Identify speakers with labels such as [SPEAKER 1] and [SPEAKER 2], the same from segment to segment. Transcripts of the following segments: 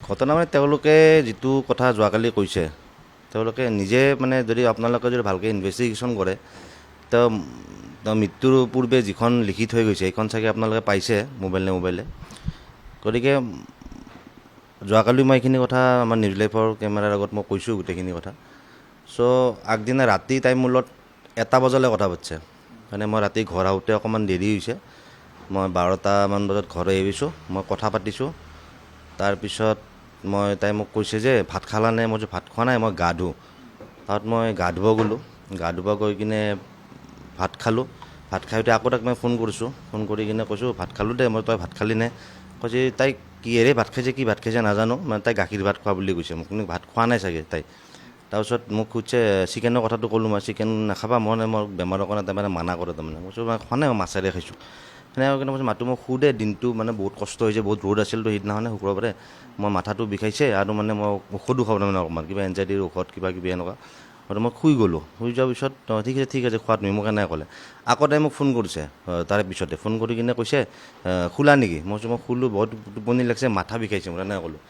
[SPEAKER 1] ঘটনা মানে তেওঁলোকে যিটো কথা যোৱাকালি কৈছে তেওঁলোকে নিজে মানে যদি আপোনালোকে যদি ভালকৈ ইনভেষ্টিগেশ্যন কৰে তেওঁ মৃত্যুৰ পূৰ্বে যিখন লিখি থৈ গৈছে সেইখন চাগে আপোনালোকে পাইছে মোবাইলে গতিকে যোৱাকালি মই এইখিনি কথা আমাৰ নিউজ লাইভৰ কেমেৰাৰ আগত মই কৈছোঁ গোটেইখিনি কথা চ' আগদিনা ৰাতি তাই মোৰ লগত 1 বজালৈ কথা পাতিছে মানে মই ৰাতি ঘৰ আহোঁতে অকণমান দেৰি হৈছে মই 12টামান বজাত ঘৰ আহিছোঁ মই কথা পাতিছোঁ তাৰপিছত তাই মোক কৈছে যে ভাত খালা নে মই যে ভাত খোৱা নাই মই গা ধুওঁ তাত মই গা ধুব গ'লোঁ গা ধুব গৈ কিনে ভাত খালোঁ ভাত খাই উঠি আকৌ তাক মই ফোন কৰিছোঁ ফোন কৰি কিনে কৈছোঁ ভাত খালোঁ দে মই তই ভাত খালি নে কৈছে তাই কিহেৰে ভাত খাইছে কি ভাত খাইছে নাজানো মানে তাই গাখীৰ ভাত খোৱা বুলি কৈছে মোক কিন্তু ভাত খোৱা নাই চাগে তাই তাৰপিছত মোক সুধিছে চিকেনৰ কথাটো ক'লোঁ মই চিকেন নাখাবা মই বেমাৰৰ কাৰণে তাই মানে মানা কৰে তাৰমানে কৈছোঁ মই খোৱা নাই মই মাছেৰে খাইছোঁ সেনেকৈ কিন্তু কৈছোঁ মাতো মোক দে দিনটো মানে বহুত কষ্ট হৈছে বহুত ৰ'দ আছিলতো সেইদিনাখনে শুক্ৰবাৰে মই মাথাটো বিষাইছে আৰু মানে মই ঔষধো খাওঁ তাৰমানে অকণমান কিবা এনজাইটিৰ ঔষধ কিবা কিবি এনেকুৱা আৰু মই শুই গ'লোঁ শুই যোৱাৰ পিছত ঠিক আছে খোৱা তুমি মোক এনেকৈ ক'লে আকৌ তাই মোক ফোন কৰিছে তাৰে পিছতে ফোন কৰি কিনে কৈছে শুলা নেকি মই কৈছোঁ মই শুলোঁ বহুত টোপনি লাগিছে মাথা বিষাইছে মোৰ এনেকৈ ক'লোঁ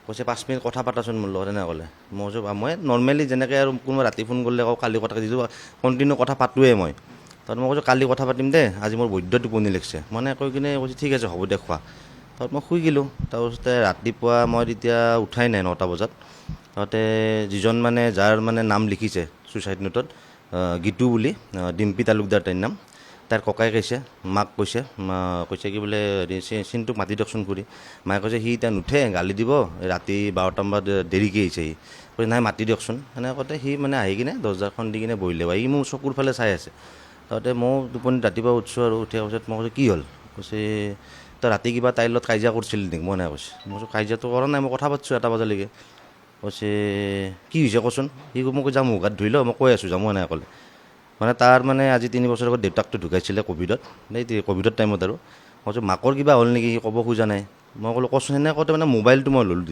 [SPEAKER 1] কৈছে 5 মিনিট কথা পাতাচোন মোৰ লগত এনেকৈ ক'লে মই কৈছোঁ মই নৰ্মেলি যেনেকৈ আৰু কোনোবা ৰাতি ফোন কৰিলে আকৌ কালি কথা যিটো কণ্টিনিউ কথা পাতোৱেই মই তাত মই কৈছোঁ কালি কথা পাতিম দে আজি মোৰ বৈদ্য টোপনি লাগিছে মানে কৈ কিনে কৈছোঁ ঠিক আছে হ'ব দে খোৱা তাত মই শুই গ'লোঁ তাৰপিছতে ৰাতিপুৱা মই তেতিয়া উঠাই নাই 9টা বজাত তাতে যিজন মানে যাৰ মানে নাম লিখিছে ছুইচাইড নোটত গীতু বুলি ডিম্পী তালুকদাৰ তাইৰ নাম তাইৰ ককাই কৈছে মাক কৈছে কৈছে কি বোলে চিনটোক মাতি দিয়কচোন খুৰী মায়ে কৈছে সি এতিয়া নুঠে গালি দিব ৰাতি 12টামান বজাত দেৰিকৈ আহিছে সি কৈছে নাই মাতি দিয়কচোন সেনেকৈ কওঁতে সি মানে আহি কিনে দৰ্জাখন দি কিনে বহিলে সি মোৰ চকুৰ ফালে চাই আছে তাতে মই টোপনি ৰাতিপুৱা উঠিছোঁ আৰু উঠাৰ পিছত মই কৈছোঁ কি হ'ল কৈছে তই ৰাতি কিবা তাইৰ লগত কাজিয়া কৰিছিলি নেকি মই নাই কৈছোঁ মই কৈছোঁ কাজিয়াটো কৰা নাই মই কথা পাতিছোঁ 1 বজালৈকে কৈছে কি হৈছে কচোন সি মোক যাম মুখ হাত ধুই লওঁ মই কৈ আছোঁ যাম মই নাই ক'লে মানে তাৰ মানে আজি 3 বছৰ আগত দেউতাকটো ঢুকাইছিলে ক'ভিডত ক'ভিডৰ টাইমত আৰু মই কৈছোঁ মাকৰ কিবা হ'ল নেকি সি ক'ব খোজা নাই মই ক'লোঁ কচোন সেনেকৈ কওঁতে মানে মোবাইলটো মই ল'লোঁ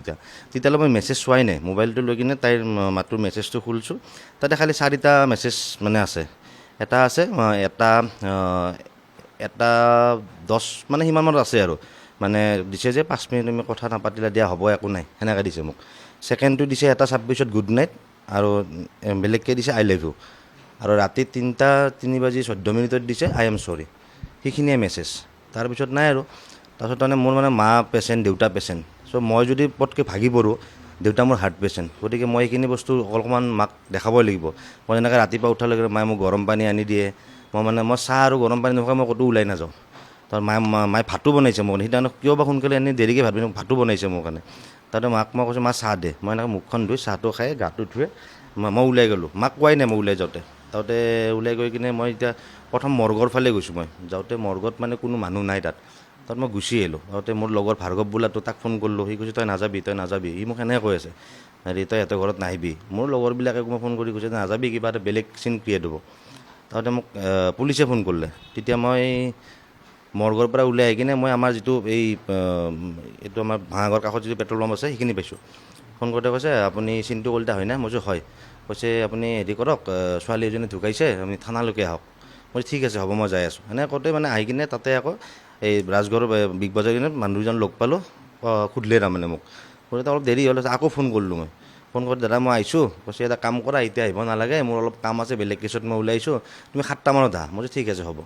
[SPEAKER 1] তেতিয়ালৈ মই মেছেজ চোৱাই নাই মোবাইলটো লৈ কিনে তাইৰ মাটোৰ মেছেজটো খুলিছোঁ তাতে খালি 4টা মেছেজ মানে আছে এটা আছে এটা 10 মানে সিমানত আছে আৰু মানে দিছে যে 5 মিনিট তুমি কথা নাপাতিলে দিয়া হ'ব একো নাই সেনেকৈ দিছে মোক ছেকেণ্ডটো দিছে এটা 26ত গুড নাইট আৰু বেলেগকৈ দিছে আই লাভ ইউ আৰু ৰাতি 3:14 দিছে আই এম চৰি সেইখিনিয়ে মেছেজ তাৰপিছত নাই আৰু তাৰপিছত মানে মোৰ মানে মা পেচেণ্ট দেউতা পেচেণ্ট চ' মই যদি পটকৈ ভাগি পৰোঁ দেউতা মোৰ হাৰ্ট পেচেণ্ট গতিকে মই এইখিনি বস্তু অকণমান মাক দেখাবই লাগিব মই যেনেকৈ ৰাতিপুৱা উঠালৈকে মায়ে মোক গৰম পানী আনি দিয়ে মই চাহ আৰু গৰম পানী নোখোৱাকৈ মই ক'তো ওলাই নাযাওঁ তাৰ মায়ে ভাতো বনাইছে মোৰ সেইদিনা কিয় বা সোনকালে এনেই দেৰিকৈ ভাতো বনাইছে মোৰ কাৰণে তাতে মাক মই কৈছোঁ মা চাহ দে মই এনেকৈ মুখখন ধুই চাহটো খাই গাটো ধুই মই ওলাই গ'লোঁ মাক কোৱাই নাই মই ওলাই যাওঁতে ওলাই গৈ কিনে মই এতিয়া প্ৰথম মৰ্গৰ ফালে গৈছোঁ মই যাওঁতে মৰ্গত মানে কোনো মানুহ নাই তাত মই গুচি আহিলোঁ যাওঁতে মোৰ লগৰ ভাৰ্গৱ বোলাটো তাক ফোন কৰিলোঁ সি কৈছে তই নাযাবি সি মোক এনেকৈ কৈ আছে হেৰি তই সিহঁতৰ ঘৰত নাহিবি মোৰ লগৰবিলাকে মই ফোন কৰি কৈছে নাযাবি কিবা এটা বেলেগ চিন ক্ৰিয়েট হ'ব তাতে মোক পুলিচে ফোন কৰিলে তেতিয়া মই মৰ্গৰ পৰা ওলাই আহি কিনে মই আমাৰ যিটো এইটো আমাৰ ভাঙাগড়ৰ কাষত যিটো পেট্ৰল পাম্প আছে সেইখিনি পাইছোঁ ফোন কৰোঁতে কৈছে আপুনি চিন্তু কলিতা হয়নে মই কৈছোঁ হয় কৈছে আপুনি হেৰি কৰক ছোৱালী এজনী ঢুকাইছে আপুনি থানালৈকে আহক মই ঠিক আছে হ'ব মই যাই আছোঁ এনেকৈ কওঁতে মানে আহি কিনে তাতে আকৌ এই ৰাজগড়ৰ বিগ বাজাৰ কিনে মানুহ দুজন লগ পালোঁ সুধিলে তাৰমানে মোক সুধোতে অলপ দেৰি হ'ল আকৌ ফোন কৰিলোঁ মই ফোন কৰি দাদা মই আহিছোঁ কৈছে এটা কাম কৰা এতিয়া আহিব নালাগে মোৰ অলপ কাম আছে বেলেগ কেছত মই ওলাই আহিছোঁ তুমি 7টামানত আহা মই ঠিক আছে হ'ব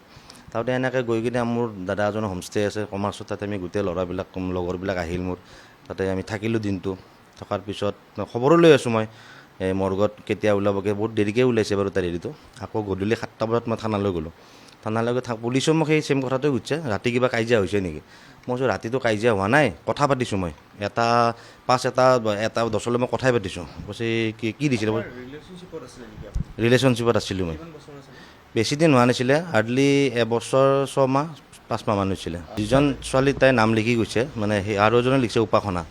[SPEAKER 1] তাতে এনেকৈ গৈ কিনে মোৰ দাদা এজনৰ হোমষ্টে আছে কমাৰ্চত তাতে আমি গোটেই ল'ৰাবিলাক লগৰবিলাক আহিল মোৰ তাতে আমি থাকিলোঁ দিনটো থকাৰ পিছত খবৰো লৈ আছোঁ মই মৰ্গত কেতিয়া ওলাবগৈ বহুত দেৰিকৈ ওলাইছে বাৰু তাৰ হেৰিটো আকৌ গধূলি 7টা বজাত মই থানালৈ গ'লোঁ থানালৈকে পুলিচেও মোক সেই ছেইম কথাটোৱে সুধিছে ৰাতি কিবা কাজিয়া হৈছে নেকি মই কৈছোঁ ৰাতিটো কাজিয়া হোৱা নাই কথা পাতিছোঁ মই এটা 10লৈ মই কথাই পাতিছোঁ কৈছে কি দিছিলে ৰিলেশ্যনশ্বিপত আছিলোঁ মই বেছি দিন হোৱা নাছিলে হাৰ্ডলি 1 বছৰ 6 মাহ 5 মাহমান হৈছিলে যিজন ছোৱালী তাইৰ নাম লিখি গৈছে মানে সেই আৰু এজনে লিখিছে উপাসনা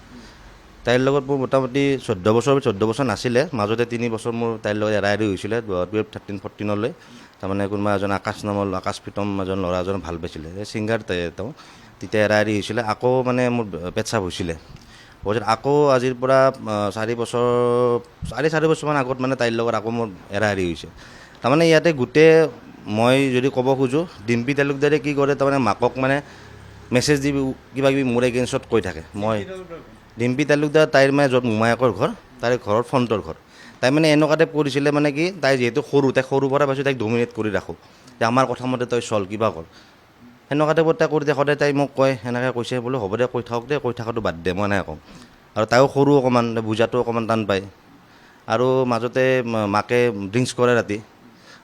[SPEAKER 1] তাইৰ লগত মোৰ মোটামুটি 14 বছৰ নাছিলে মাজতে 3 বছৰ মোৰ তাইৰ লগত এৰা এৰি হৈছিলে 12, 13, 14লৈ তাৰমানে কোনোবা এজন আকাশ প্ৰীতম এজন ল'ৰা এজন ভাল পাইছিলে এই ছিংগাৰ তেওঁ তেতিয়া এৰা এৰি হৈছিলে আকৌ মানে মোৰ পেচাপ হৈছিলে তাৰপিছত আকৌ আজিৰ পৰা 4 বছৰমান আগত মানে তাইৰ লগত আকৌ মোৰ এৰা এৰি হৈছে তাৰমানে ইয়াতে গোটেই মই যদি ক'ব খোজোঁ ডিম্পী তালুকদাৰে কি কৰে তাৰমানে মাকক মানে মেছেজ দি কিবা কিবি মোৰ এগেইনষ্টত কৈ থাকে মই ডিম্পী তালুকদাৰ তাইৰ মানে য'ত মোমায়েকৰ ঘৰ তাইৰ ঘৰৰ ফ্ৰণ্টৰ ঘৰ। তাই মানে এনেকুৱা টাইপ কৰিছিলে মানে কি তাই যিহেতু সৰু তাই সৰুৰ পৰা পাইছোঁ তাইক ডমিনেট কৰি ৰাখোঁ যে আমাৰ কথা মতে তই চল কিবা কৰ সেনেকুৱা টাইপত তাই কৰি দিয়ে সদায়। তাই মোক কয় সেনেকৈ কৈছে বোলো হ'ব দে কৈ থাকক দে কৈ থকাটো বাদ দে মই এনেকৈ কওঁ। আৰু তাইও সৰু অকণমান বুজাটো অকণমান টান পায়। আৰু মাজতে মাকে ড্ৰিংকছ কৰে ৰাতি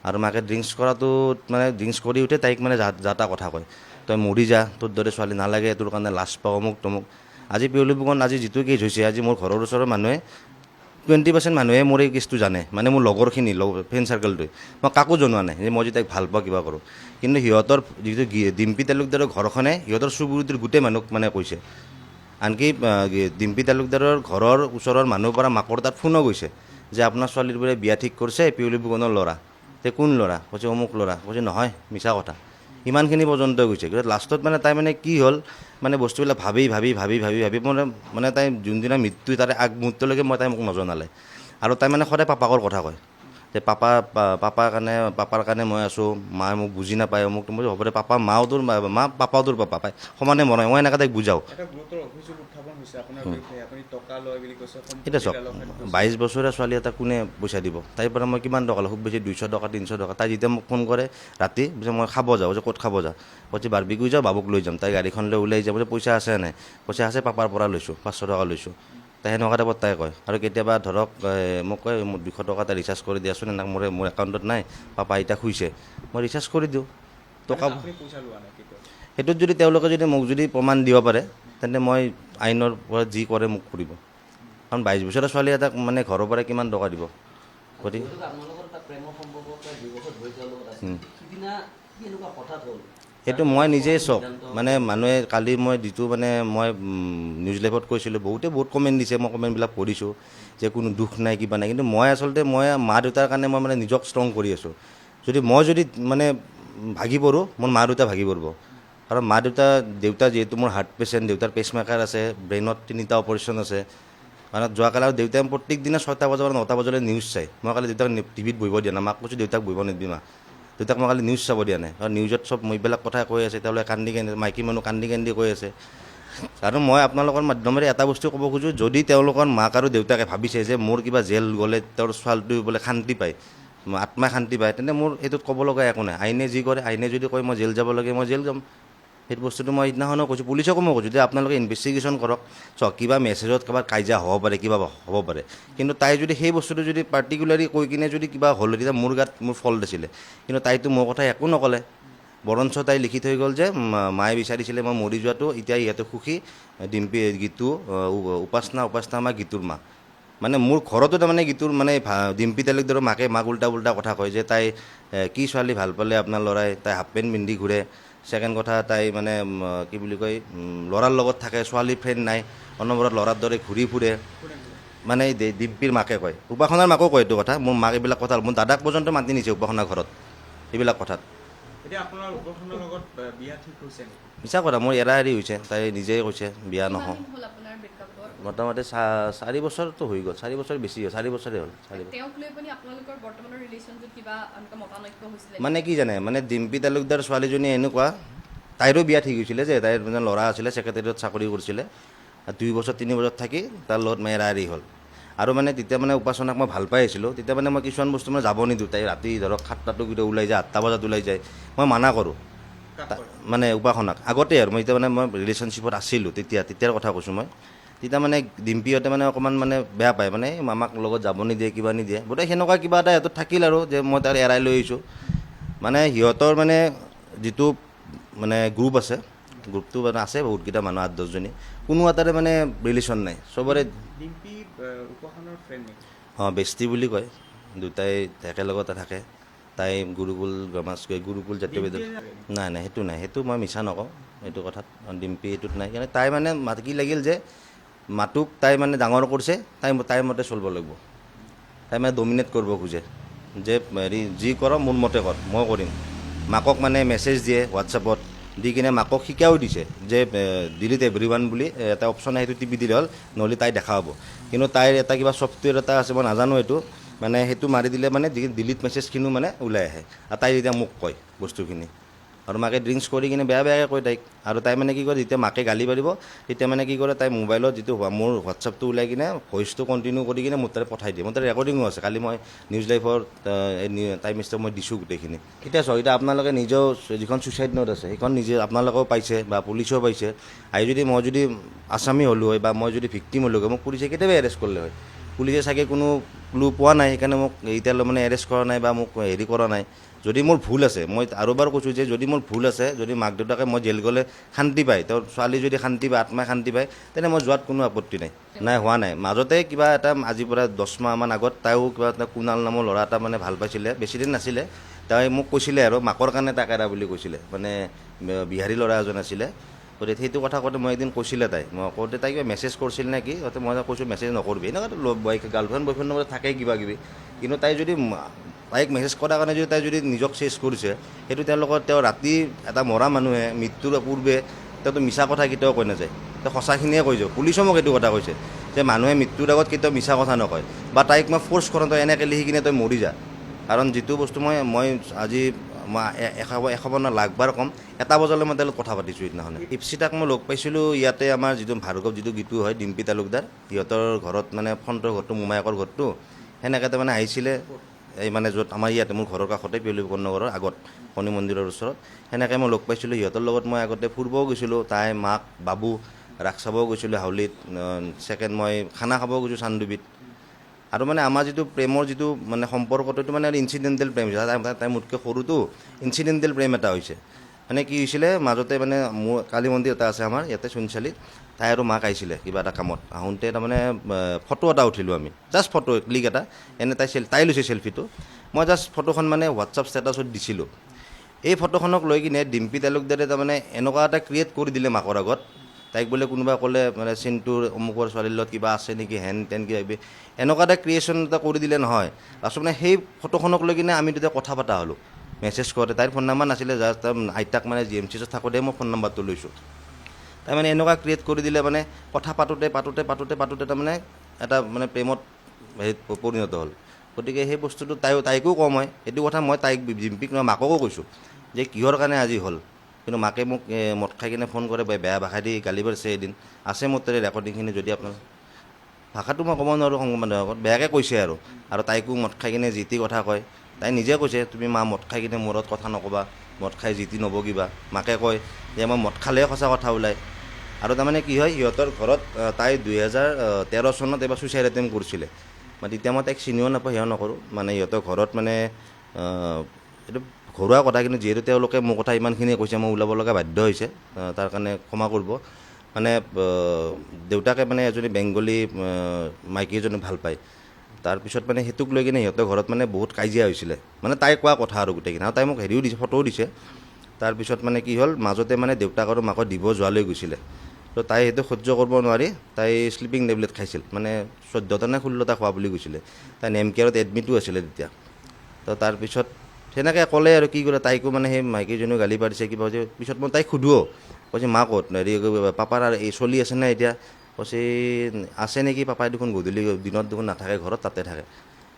[SPEAKER 1] আৰু মাকে ড্ৰিংকছ কৰাটোত মানে ড্ৰিংকছ কৰি উঠে তাইক মানে যা তা কথা কয় তই মৰি যা তোৰ দৰে ছোৱালী নালাগে তোৰ কাৰণে লাজ পাওঁ অমুক তমুক। আজি পিয়লি ফুকন আজি যিটো কেছ হৈছে আজি মোৰ ঘৰৰ ওচৰৰ মানুহে 20% মানুহে মোৰ এই কেছটো জানে মানে মোৰ লগৰখিনি ফ্ৰেণ্ড চাৰ্কেলটোৱে মই কাকো জনোৱা নাই যে মই যদি তাইক ভাল পাওঁ কিবা কৰোঁ। কিন্তু সিহঁতৰ যিটো ডিম্পী তালুকদাৰৰ ঘৰখনে সিহঁতৰ চুবুৰীটোৰ গোটেই মানুহক মানে কৈছে। আনকি ডিম্পী তালুকদাৰৰ ঘৰৰ ওচৰৰ মানুহৰ পৰা মাকৰ তাত ফোনো গৈছে যে আপোনাৰ ছোৱালীৰ বোলে বিয়া ঠিক কৰিছে পিয়লি ফুকনৰ ল'ৰা। তে কোন ল'ৰা কৈছে অমুক ল'ৰা কৈছে নহয় মিছা কথা। ইমানখিনি পৰ্যন্ত গৈছে কিন্তু লাষ্টত মানে তাই মানে কি হ'ল মানে বস্তুবিলাক ভাবি মানে তাই যোনদিনা মৃত্যু তাৰে আগমুহূৰ্তলৈকে মই তাই মোক নজনালে। আৰু তাই মানে সদায় পাপাকৰ কথা কয় যে পাপাৰ কাৰণে মই আছোঁ মায়ে মোক বুজি নাপায় মোক মই হ'ব দে পাপা মাও তোৰ মা পাপাও তোৰ পাপা পায় সমানে মৰম মই এনেকৈ তাইক বুজাওঁ। এতিয়া চাওক 22 বছৰীয়া ছোৱালী এটা কোনে পইচা দিব তাইৰ পৰা মই কিমান টকা লওঁ খুব বেছি 200 টকা 300 টকা। তাই যেতিয়া মোক ফোন কৰে ৰাতি যে মই খাব যাওঁ যে ক'ত খাব যাওঁ কৈছে বাৰ্বিকিউ যাওঁ বাবুক লৈ যাম। তাই গাড়ীখন লৈ ওলাই যাব যে পইচা আছে নাই পইচা আছে পাপাৰ পৰা লৈছোঁ 500 টকা লৈছোঁ। তাই সেনেকুৱা টাইপত তাই কয়। আৰু কেতিয়াবা ধৰক মোক কয় মোক 200 টকা এটা ৰিচাৰ্জ কৰি দিয়াচোন এনেকৈ মোৰ একাউণ্টত নাই পাপা এতিয়া শুইছে মই ৰিচাৰ্জ কৰি দিওঁ টকা। সেইটোত যদি তেওঁলোকে যদি মোক যদি প্ৰমাণ দিব পাৰে তেন্তে মই আইনৰ পৰা যি কৰে মোক কৰিব। কাৰণ 22 বছৰীয়া ছোৱালী এটাক মানে ঘৰৰ পৰা কিমান টকা দিব গতিকে সেইটো মই নিজেই চক মানে মানুহে কালি মই যিটো মানে মই নিউজ লাইভত কৈছিলোঁ বহুত কমেণ্ট দিছে মই কমেণ্টবিলাক পঢ়িছোঁ যে কোনো দুখ নাই কিবা নাই। কিন্তু মই আচলতে মই মা দেউতাৰ কাৰণে মই মানে নিজক ষ্ট্ৰং কৰি আছোঁ। যদি মই যদি মানে ভাগি পৰোঁ মোৰ মা দেউতা ভাগি পৰিব। কাৰণ মা দেউতা যিহেতু মোৰ হাৰ্ট পেচেণ্ট দেউতাৰ পেচমেকাৰ আছে ব্ৰেইনত 3টা অপাৰেশ্যন আছে। কাৰণ যোৱাকালি আৰু দেউতাই প্ৰত্যেক দিনা 6টা বজাৰ পৰা 9টা বজালৈ নিউজ চাই। মই কালি দেউতাক টিভিত বহিব দিয়া নাই মাক কৈছোঁ দেউতাক বহিব নিদিবি মা দেউতাক মই কালি নিউজ চাব দিয়া নাই। কাৰণ নিউজত চব এইবিলাক কথা কৈ আছে তেওঁলোকে কান্দি মাইকী মানুহ কান্দি কৈ আছে। আৰু মই আপোনালোকৰ মাধ্যমেৰে এটা বস্তু ক'ব খোজোঁ যদি তেওঁলোকৰ মাক আৰু দেউতাকে ভাবিছে যে মোৰ কিবা জেল গ'লে তেওঁৰ ছোৱালীটো বোলে শান্তি পায় আত্মাই শান্তি পায় তেন্তে মোৰ এইটোত ক'ব লগা একো নাই। আইনে যি কৰে আইনে যদি কয় মই জেল যাব লাগে মই জেল যাম। সেইটো বস্তুটো মই সিদিনাখনো কৈছোঁ পুলিচকো মই কৈছোঁ যে আপোনালোকে ইনভেষ্টিগেশ্যন কৰক চাওক কিবা মেছেজত কাৰোবাৰ কাজিয়া হ'ব পাৰে কিবা হ'ব পাৰে। কিন্তু তাই যদি সেই বস্তুটো যদি পাৰ্টিকুলাৰলি কৈ কিনে যদি কিবা হ'ল তেতিয়া মোৰ গাত মোৰ ফল্ট আছিলে। কিন্তু তাইতো মোৰ কথা একো নক'লে বৰঞ্চ তাই লিখি থৈ গ'ল যে মায়ে বিচাৰিছিলে মই মৰি যোৱাটো এতিয়া ইয়াতে সুখী ডিম্পী গীতু উপাসনা আমাৰ গীতুৰ মা। মানে মোৰ ঘৰতো তাৰমানে গীতুৰ মানে ডিম্পী তালুকদাৰৰ মাক উল্টা কথা কয় যে তাই কি ছোৱালী ভাল পালে আপোনাৰ ল'ৰাই তাই হাফ পেণ্ট পিন্ধি ঘূৰে। ছেকেণ্ড কথা তাই মানে কি বুলি কয় ল'ৰাৰ লগত থাকে ছোৱালী ফ্ৰেণ্ড নাই অনবৰত ল'ৰাৰ দৰে ঘূৰি ফুৰে মানে ডিম্পীৰ মাকে কয়। উপাসনাৰ মাকো কয় এইটো কথা মোৰ মাক এইবিলাক কথা মোৰ দাদাক পৰ্যন্ত মাতি নিছে উপাসনাৰ ঘৰত এইবিলাক কথাত। মিছা কথা মোৰ এৰা এৰি হৈছে তাই নিজেই কৈছে বিয়া নহওঁ মোটামুটি 4 বছৰটো হৈ গ'ল 4 বছৰ বেছি হ'ল 4 বছৰে হ'ল। মানে কি জানে মানে ডিম্পী তালুকদাৰ ছোৱালীজনী এনেকুৱা তাইৰো বিয়া ঠিক হৈছিলে যে তাইৰ মানে ল'ৰা আছিলে ছেক্ৰেটেৰিয়েটত চাকৰি কৰিছিলে 2 বছৰ 3 বছৰ থাকি তাৰ লগত এৰা এৰি হ'ল। আৰু মানে তেতিয়া মানে উপাসনাক মই ভাল পাই আছিলোঁ তেতিয়া মানে মই কিছুমান বস্তু মানে যাব নিদিওঁ। তাই ৰাতি ধৰক 7টাতো কেতিয়া ওলাই যায় 8টা বজাত ওলাই যায় মই মানা কৰোঁ মানে উপাসনাক আগতে আৰু মই এতিয়া মানে মই ৰিলেশ্যনশ্বিপত আছিলোঁ তেতিয়াৰ কথা কৈছোঁ মই। তেতিয়া মানে ডিম্পীহঁতে মানে অকণমান মানে বেয়া পায় মানে মামাক লগত যাব নিদিয়ে কিবা নিদিয়ে বোধহয় সেনেকুৱা কিবা এটা সিহঁতত থাকিল আৰু যে মই তাৰ এৰাই লৈ আহিছোঁ। মানে সিহঁতৰ মানে যিটো মানে গ্ৰুপ আছে গ্ৰুপটো মানে আছে বহুতকেইটা মানুহ 8-10 জনী কোনো এটাৰে মানে ৰিলেশ্যন নাই চবৰে বেষ্টি বুলি কয় দুটাই একেলগতে থাকে। তাই গুৰুকুল গুৰুকুল জাতীয় বিদ্যালয় নাই সেইটো মই মিছা নকওঁ এইটো কথাত ডিম্পী এইটোত নাই। কিন্তু তাই মানে কি লাগিল যে মাতুক তাই মানে ডাঙৰ কৰিছে তাইৰ মতে চলিব লাগিব। তাই মানে ডমিনেট কৰিব খোজে যে হেৰি যি কৰ মোৰ মতে কৰ মই কৰিম। মাকক মানে মেছেজ দিয়ে হোৱাটছএপত দি কিনে মাকক শিকাও দিছে যে ডিলিট এভৰিৱান বুলি এটা অপশ্যন সেইটো টিপি দিলে হ'ল নহ'লে তাই দেখা হ'ব। কিন্তু তাইৰ এটা কিবা ছফ্টৱেৰ এটা আছে মই নাজানো এইটো মানে সেইটো মাৰি দিলে মানে ডিলিট মেছেজখিনিও মানে ওলাই আহে আৰু তাই এতিয়া মোক কয় বস্তুখিনি আৰু মাকে ড্ৰিংকছ কৰি কিনে বেয়াকৈ কয় তাইক। আৰু তাই মানে কি কৰে, যেতিয়া মাকে গালি পাৰিব তেতিয়া মানে কি কৰে, তাই মোবাইলত যিটো মোৰ হোৱাটছআপটো ওলাই কিনে ভইচটো কণ্টিনিউ কৰি কিনে মোৰ তাতে পঠাই দিয়ে। মোৰ তাতে ৰেকৰ্ডিঙো আছে, কালি মই নিউজ লাইভৰ টাইম ষ্টাৰ মই দিছোঁ গোটেইখিনি। এতিয়া চাওক, এতিয়া আপোনালোকে নিজেও যিখন ছুইচাইড নোট আছে সেইখন নিজে আপোনালোকেও পাইছে বা পুলিচেও পাইছে। আৰু যদি মই যদি আছামী হ'লোঁ হয় বা মই যদি ভিক্টিম হ'লোঁ হয়, মোক পুলিচে কেতিয়াবা এৰেষ্ট কৰিলে হয়। পুলিচে চাগে কোনো ক্লু পোৱা নাই, সেইকাৰণে মোক এতিয়ালৈ মানে এৰেষ্ট কৰা নাই বা মোক হেৰি কৰা নাই। যদি মোৰ ভুল আছে, মই আৰু এবাৰ কৈছোঁ যে যদি মোৰ ভুল আছে, যদি মাক দেউতাকে মই জেল গ'লে শান্তি পায়, তেওঁৰ ছোৱালী যদি শান্তি পায়, আত্মাই শান্তি পায়, তেনে মই যোৱাত কোনো আপত্তি নাই। নাই, হোৱা নাই। মাজতে কিবা এটা আজিৰ পৰা 10 মাহমান আগত তাইও কিবা এটা কুণাল নামৰ ল'ৰা এটা মানে ভাল পাইছিলে, বেছিদিন নাছিলে। তাই মোক কৈছিলে আৰু মাকৰ কাৰণে তাক এৰা বুলি কৈছিলে, মানে বিহাৰী ল'ৰা এজন আছিলে। গতিকে সেইটো কথা কওঁতে মই এদিন কৈছিলে তাই, মই কওঁতে তাই কিবা মেছেজ কৰিছিল নে কি, মই কৈছোঁ মেছেজ নকৰিবি, এনেকুৱা গাৰ্লফ্ৰেণ্ড বয়ফ্ৰেণ্ডৰ মাজত থাকেই কিবা কিবি। কিন্তু তাই যদি তাইক মেছেজ কৰাৰ কাৰণে যদি তাই যদি নিজক চেছ কৰিছে, সেইটো তেওঁলোকৰ তেওঁ ৰাতি এটা মৰা মানুহে মৃত্যুৰ পূৰ্বে তেওঁতো মিছা কথা কেতিয়াও কৈ নাযায়, তেওঁ সঁচাখিনিয়ে কৈ যায়। পুলিচেও মোক এইটো কথা কৈছে যে মানুহে মৃত্যুৰ আগত কেতিয়াও মিছা কথা নকয়, বা তাইক মই ফ'ৰ্চ কৰোঁ তই এনেকৈ লিখি কিনে তই মৰি যা। কাৰণ যিটো বস্তু মই আজি মই 152 লাখবাৰ ক'ম, 1 বজালৈ মই তেওঁলোক কথা পাতিছোঁ সেইদিনাখনে। ইপ্সিতাক মই লগ পাইছিলোঁ ইয়াতে আমাৰ যিটো ভাৰ্গৱ যিটো গীতু হয়, ডিম্পী তালুকদাৰ, সিহঁতৰ ঘৰত মানে ফ্ৰণ্টৰ ঘৰটো মোমায়েকৰ ঘৰটো, সেনেকৈ তাৰমানে আহিছিলে। এই মানে য'ত আমাৰ ইয়াতে মোৰ ঘৰৰ কাষতে পিয়লি ফুকন নগৰৰ আগত শনি মন্দিৰৰ ওচৰত, সেনেকৈ মই লগ পাইছিলোঁ। সিহঁতৰ লগত মই আগতে ফুৰিবও গৈছিলোঁ, তাই মাক বাবু ৰাস চাবও গৈছিলোঁ হাউলিত। ছেকেণ্ড মই খানা খাবও গৈছোঁ চান্দুবিত। আৰু মানে আমাৰ যিটো প্ৰেমৰ যিটো মানে সম্পৰ্কটো, এইটো মানে ইনচিডেণ্টেল প্ৰেম হৈছে। তাই মোতকৈ সৰুটো, ইনচিডেণ্টেল প্ৰেম এটা হৈছে। মানে কি হৈছিলে মাজতে, মানে মোৰ কালী মন্দিৰ এটা আছে আমাৰ ইয়াতে চোনচালিত, তাই আৰু মাক আহিছিলে কিবা এটা কামত। আহোঁতে তাৰমানে ফটো এটা উঠিলোঁ আমি, জাষ্ট ফটো ক্লিক এটা, এনে তাই লৈছে চেল্ফিটো। মই জাষ্ট ফটোখন মানে হোৱাটছআপ ষ্টেটাছত দিছিলোঁ। এই ফটোখনক লৈ কিনে ডিম্পী তালুকদাৰে তাৰমানে এনেকুৱা এটা ক্ৰিয়েট কৰি দিলে মাকৰ আগত। তাইক বোলে কোনোবাই ক'লে মানে চিন্টুৰ অমুকৰ ছোৱালীৰ লগত কিবা আছে নেকি, হেন তেন কিবা কিবি, এনেকুৱা এটা ক্ৰিয়েশ্যন এটা কৰি দিলে নহয়। আচলতে সেই ফটোখনক লৈ কিনে আমি তেতিয়া কথা পতা হ'লোঁ, মেছেজ কৰোঁতে। তাইৰ ফোন নাম্বাৰ নাছিলে, জাষ্ট তাই আইতাক মানে GMCত থাকোঁতে মই ফোন নাম্বাৰটো লৈছোঁ। তাই মানে এনেকুৱা ক্ৰিয়েট কৰি দিলে, মানে কথা পাতোঁতে তাৰমানে এটা মানে প্ৰেমত হেৰিত পৰিণত হ'ল। গতিকে সেই বস্তুটো তাইকো কওঁ মই, এইটো কথা মই তাইক ডিম্পীক নহয় মাককো কৈছোঁ যে কিহৰ কাৰণে আজি হ'ল। কিন্তু মাকে মোক মদ খাই কিনে ফোন কৰে, বেয়া ভাষা দি গালি পাৰিছে এদিন, আছে মোৰ তাতে ৰেকৰ্ডিংখিনি। যদি আপোনাৰ ভাষাটো মই ক'ব নোৱাৰোঁ সংবাদৰ আগত, বেয়াকৈ কৈছে আৰু তাইকো মদ খাই কিনে যি টি কথা কয়। তাই নিজে কৈছে, তুমি মা মদ খাই কিনে মূৰত কথা নক'বা, মদ খাই যি টি নবকিবা। মাকে কয় যে মই মদ খালেহে সঁচা কথা ওলায়। আৰু তাৰমানে কি হয়, সিহঁতৰ ঘৰত তাই 2013 চনত এবাৰ ছুইচাইড এটেম্প কৰিছিলে। মানে তেতিয়া মই তাইক চিনিও নাপাওঁ, সেয়াও নকৰোঁ। মানে সিহঁতৰ ঘৰত মানে এইটো ঘৰুৱা কথা, কিন্তু যিহেতু তেওঁলোকে মোৰ কথা ইমানখিনিয়ে কৈছে, মই ওলাব লগা বাধ্য হৈছে, তাৰ কাৰণে ক্ষমা কৰিব। মানে দেউতাকে মানে এজনী বেংগলী মাইকী এজনীক ভাল পায়। তাৰপিছত মানে সেইটোক লৈ কিনে সিহঁতৰ ঘৰত মানে বহুত কাজিয়া হৈছিলে, মানে তাই কোৱা কথা আৰু গোটেইখিনি। আৰু তাই মোক হেৰিও দিছে, ফটোও দিছে। তাৰপিছত মানে কি হ'ল, মাজতে মানে দেউতাক আৰু মাকক দিব যোৱালৈ গৈছিলে। তো তাই সেইটো সহ্য কৰিব নোৱাৰি তাই শ্লিপিং টেবলেট খাইছিল, মানে 14টা নে 16টা খোৱা বুলি কৈছিলে। তাই নেমকেয়াৰত এডমিটো আছিলে তেতিয়া। তো তাৰপিছত সেনেকৈ ক'লে আৰু কি কৰে, তাইকো মানে সেই মাইকীজনীও গালি পাৰিছে কিবা হৈছে। পিছত মই তাইক সোধোঁ, কৈছে মা ক'ত, হেৰি পাপাৰ এই চলি আছে নে এতিয়া? কৈছে আছে নেকি, পাপাই দেখোন গধূলি দিনত দেখোন নাথাকে ঘৰত, তাতে থাকে।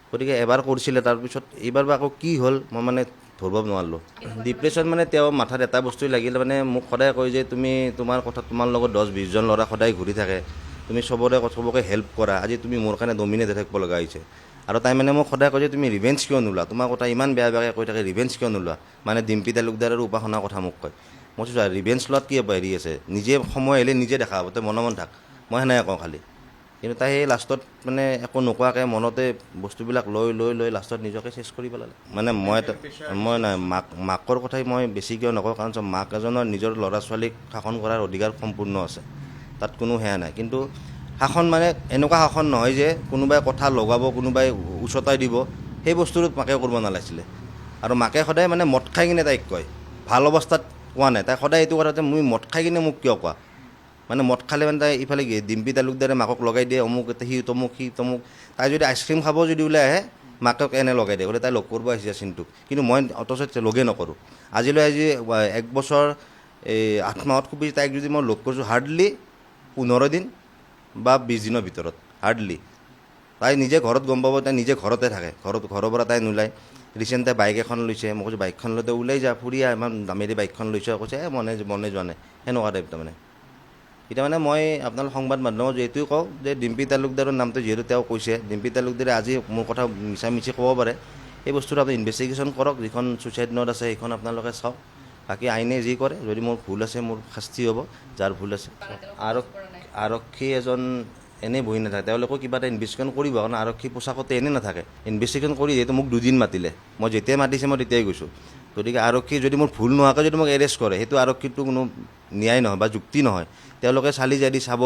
[SPEAKER 1] গতিকে এবাৰ কৰিছিলে, তাৰপিছত এইবাৰ বা আকৌ কি হ'ল মই মানে ধৰিব নোৱাৰিলোঁ। ডিপ্ৰেশ্যন মানে তেওঁ মাথাত এটা বস্তুৱে লাগিল, মানে মোক সদায় কয় যে তুমি তোমাৰ কথা, তোমাৰ লগত 10-20 জন ল'ৰা সদায় ঘূৰি থাকে, তুমি চবকে হেল্প কৰা, আজি তুমি মোৰ কাৰণে ডমিনেট হৈ থাকিব লগা হৈছে। আৰু তাই মানে মোক সদায় কয় যে তুমি ৰিভেঞ্জ কিয় নোলোৱা, তোমাৰ কথা ইমান বেয়াকৈ কৈ থাকে, ৰিভেঞ্জ কিয় নোলোৱা। মানে ডিম্পী তালুকদাৰ আৰু উপাসনাৰ কথা মোক কয়। মই কৈছোঁ ৰিভেঞ্জ লোৱাত কি হেৰি আছে, নিজে সময় আহিলে নিজে দেখা হ'ব, তই মনে থাক, মই সেনেকৈ কওঁ খালি। কিন্তু তাই সেই লাষ্টত মানে একো নোকোৱাকৈ মনতে বস্তুবিলাক লৈ লাষ্টত নিজকে চেছ কৰি পেলালে। মানে মই নাই মাকৰ কথাই মই বেছি কিয় নকওঁ, কাৰণ মাক এজনৰ নিজৰ ল'ৰা ছোৱালীক শাসন কৰাৰ অধিকাৰ সম্পূৰ্ণ আছে, তাত কোনো সেয়া নাই। কিন্তু শাসন মানে এনেকুৱা শাসন নহয় যে কোনোবাই কথা লগাব, কোনোবাই উচতাই দিব, সেই বস্তুটোত মাকে কৰিব নালাগিছিলে। আৰু মাকে সদায় মানে মদ খাই কিনে তাইক কয়, ভাল অৱস্থাত কোৱা নাই। তাই সদায় এইটো কথা যে মই মদ খাই কিনে মোক কিয় কোৱা, মানে মদ খালে মানে তাই ইফালে ডিম্পী তালুকদাৰে মাকক লগাই দিয়ে, অমুক সি তমুক। তাই যদি আইচক্ৰীম খাব যদি ওলাই আহে, মাকক এনে লগাই দিয়ে, বোলে তাই লগ কৰিব আহিছে চিন্টুক। কিন্তু মই অথচ লগেই নকৰোঁ। আজি 1 বছৰ 8 মাহত খুব বেছি তাইক যদি মই লগ কৰিছোঁ হাৰ্ডলি 15 দিন বা 20 দিনৰ ভিতৰত, হাৰ্ডলি। তাই নিজে ঘৰত গম পাব, তাই নিজে ঘৰতে থাকে, ঘৰৰ পৰা তাই নোলায়। ৰিচেণ্ট তাই বাইক এখন লৈছে, মই কৈছোঁ বাইকখন লওঁতে ওলাই যা, ফুৰি আহ, ইমান দামেৰি বাইকখন লৈছে, কৈছে মনে যোৱা নাই, সেনেকুৱা টাইপ তাৰমানে। এতিয়া মানে মই আপোনালোক সংবাদ মাধ্যমত এইটোৱে কওঁ যে ডিম্পী তালুকদাৰৰ নামটো যিহেতু তেওঁ কৈছে, ডিম্পী তালুকদাৰে আজি মোৰ কথা মিছামিছি ক'ব পাৰে, এই বস্তুটো আপুনি ইনভেষ্টিগেশ্যন কৰক, যিখন ছুইচাইড নোট আছে সেইখন আপোনালোকে চাওক, বাকী আইনে যি কৰে, যদি মোৰ ভুল আছে মোৰ শাস্তি হ'ব, যাৰ ভুল আছে। আৰক্ষী এজন এনেই বহি নাথাকে, তেওঁলোকেও কিবা এটা ইনভেষ্টিগেশ্যন কৰিব, কাৰণ আৰক্ষী পোছাকতে এনেই নাথাকে, ইনভেষ্টিগেশ্যন কৰি যিহেতু মোক 2 দিন মাতিলে, মই যেতিয়াই মাতিছে মই তেতিয়াই গৈছোঁ। গতিকে আৰক্ষী যদি মোৰ ভুল নোহোৱাকৈ যদি মোক এৰেষ্ট কৰে, সেইটো আৰক্ষীটো কোনো ন্যায় নহয় বা যুক্তি নহয়। তেওঁলোকে চালি জাৰি চাব,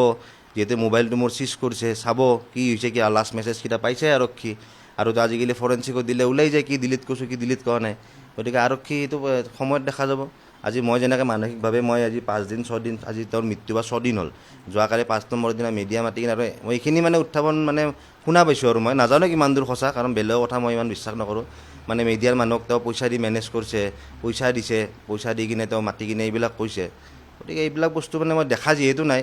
[SPEAKER 1] যিহেতু মোবাইলটো মোৰ চিজ কৰিছে, চাব কি হৈছে, কি লাষ্ট মেছেজকেইটা পাইছে আৰক্ষী, আৰু তো আজিকালি ফৰেঞ্চিকত দিলে ওলাই যায় কি ডিলিট কৰিছোঁ কি ডিলিট কৰা নাই। গতিকে আৰক্ষী এইটো সময়ত দেখা যাব। আজি মই যেনেকৈ মানসিকভাৱে মই আজি 5 দিন 6 দিন, আজি তেওঁৰ মৃত্যু বা 6 দিন হ'ল, যোৱাকালি 5 নম্বৰ দিনা মিডিয়া মাতি কিনে, আৰু মই এইখিনি মানে উত্থাপন মানে শুনা পাইছোঁ, আৰু মই নাজানো কিমান দূৰ সঁচা, কাৰণ বেলেগৰ কথা মই ইমান বিশ্বাস নকৰোঁ। মানে মিডিয়াৰ মানুহক তেওঁ পইচা দি মেনেজ কৰিছে, পইচা দিছে, পইচা দি কিনে তেওঁ মাতি কিনে এইবিলাক কৈছে। গতিকে এইবিলাক বস্তু মানে মই দেখা যিহেতু নাই,